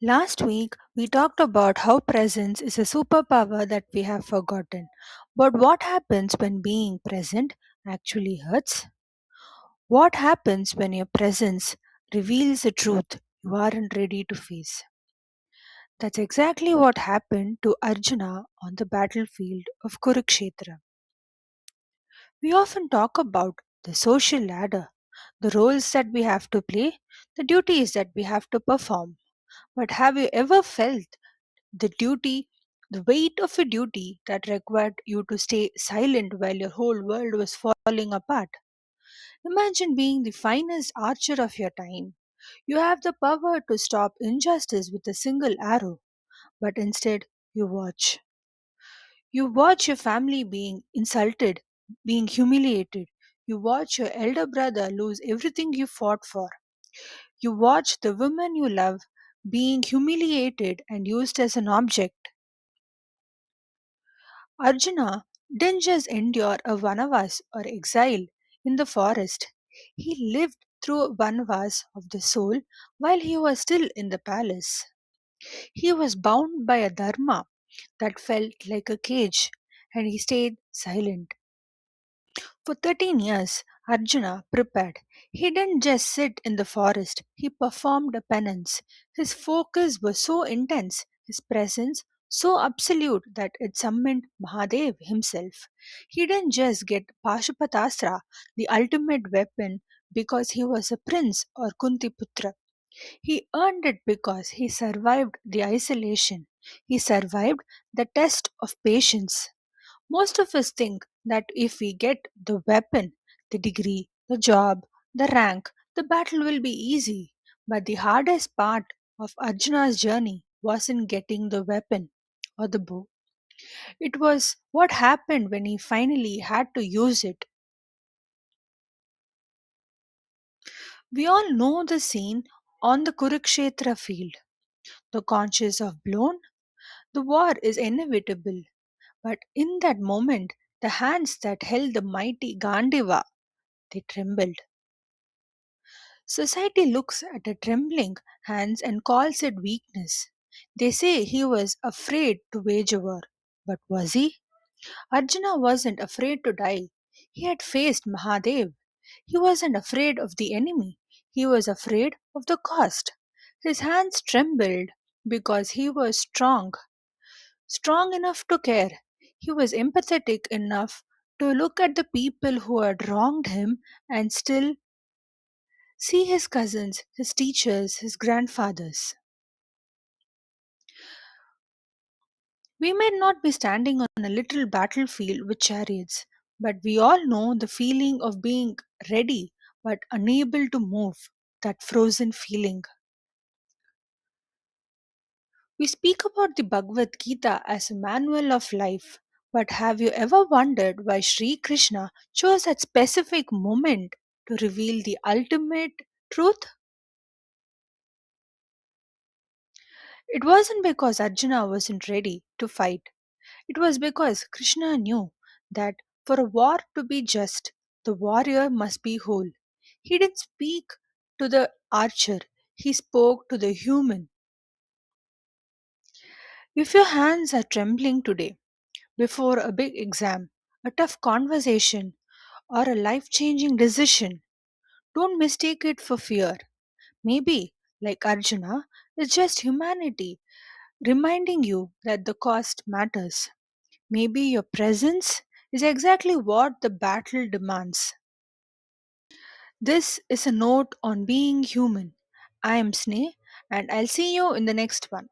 Last week, we talked about how presence is a superpower that we have forgotten. But what happens when being present actually hurts? What happens when your presence reveals a truth you aren't ready to face? That's exactly what happened to Arjuna on the battlefield of Kurukshetra. We often talk about the social ladder, the roles that we have to play, the duties that we have to perform. But have you ever felt the duty, the weight of a duty that required you to stay silent while your whole world was falling apart? Imagine being the finest archer of your time. You have the power to stop injustice with a single arrow, but instead you watch. You watch your family being insulted, being humiliated. You watch your elder brother lose everything you fought for. You watch the woman you love being humiliated and used as an object. Arjuna didn't just endure a Vanavas or exile in the forest. He lived through a Vanavas of the soul while he was still in the palace. He was bound by a dharma that felt like a cage, and he stayed silent. For 13 years, Arjuna prepared. He didn't just sit in the forest, he performed a penance. His focus was so intense, his presence so absolute that it summoned Mahadev himself. He didn't just get Pashupatastra, the ultimate weapon, because he was a prince or Kunti Putra. He earned it because he survived the isolation. He survived the test of patience. Most of us think that if we get the weapon, the degree, the job, the rank, the battle will be easy. But the hardest part of Arjuna's journey wasn't getting the weapon or the bow. It was what happened when he finally had to use it. We all know the scene on the Kurukshetra field. The conches are blown, the war is inevitable. But in that moment, the hands that held the mighty Gandiva, they trembled. Society looks at the trembling hands and calls it weakness. They say he was afraid to wage a war. But was he? Arjuna wasn't afraid to die. He had faced Mahadev. He wasn't afraid of the enemy. He was afraid of the cost. His hands trembled because he was strong, strong enough to care. He was empathetic enough to look at the people who had wronged him and still see his cousins, his teachers, his grandfathers. We may not be standing on a little battlefield with chariots, but we all know the feeling of being ready but unable to move, that frozen feeling. We speak about the Bhagavad Gita as a manual of life, but have you ever wondered why Shri Krishna chose that specific moment to reveal the ultimate truth? It wasn't because Arjuna wasn't ready to fight. It was because Krishna knew that for a war to be just, the warrior must be whole. He didn't speak to the archer, he spoke to the human. If your hands are trembling today before a big exam, a tough conversation, or a life changing decision, don't mistake it for fear. Maybe, like Arjuna, it's just humanity reminding you that the cost matters. Maybe your presence is exactly what the battle demands. This is a note on being human. I am Sneh, and I'll see you in the next one.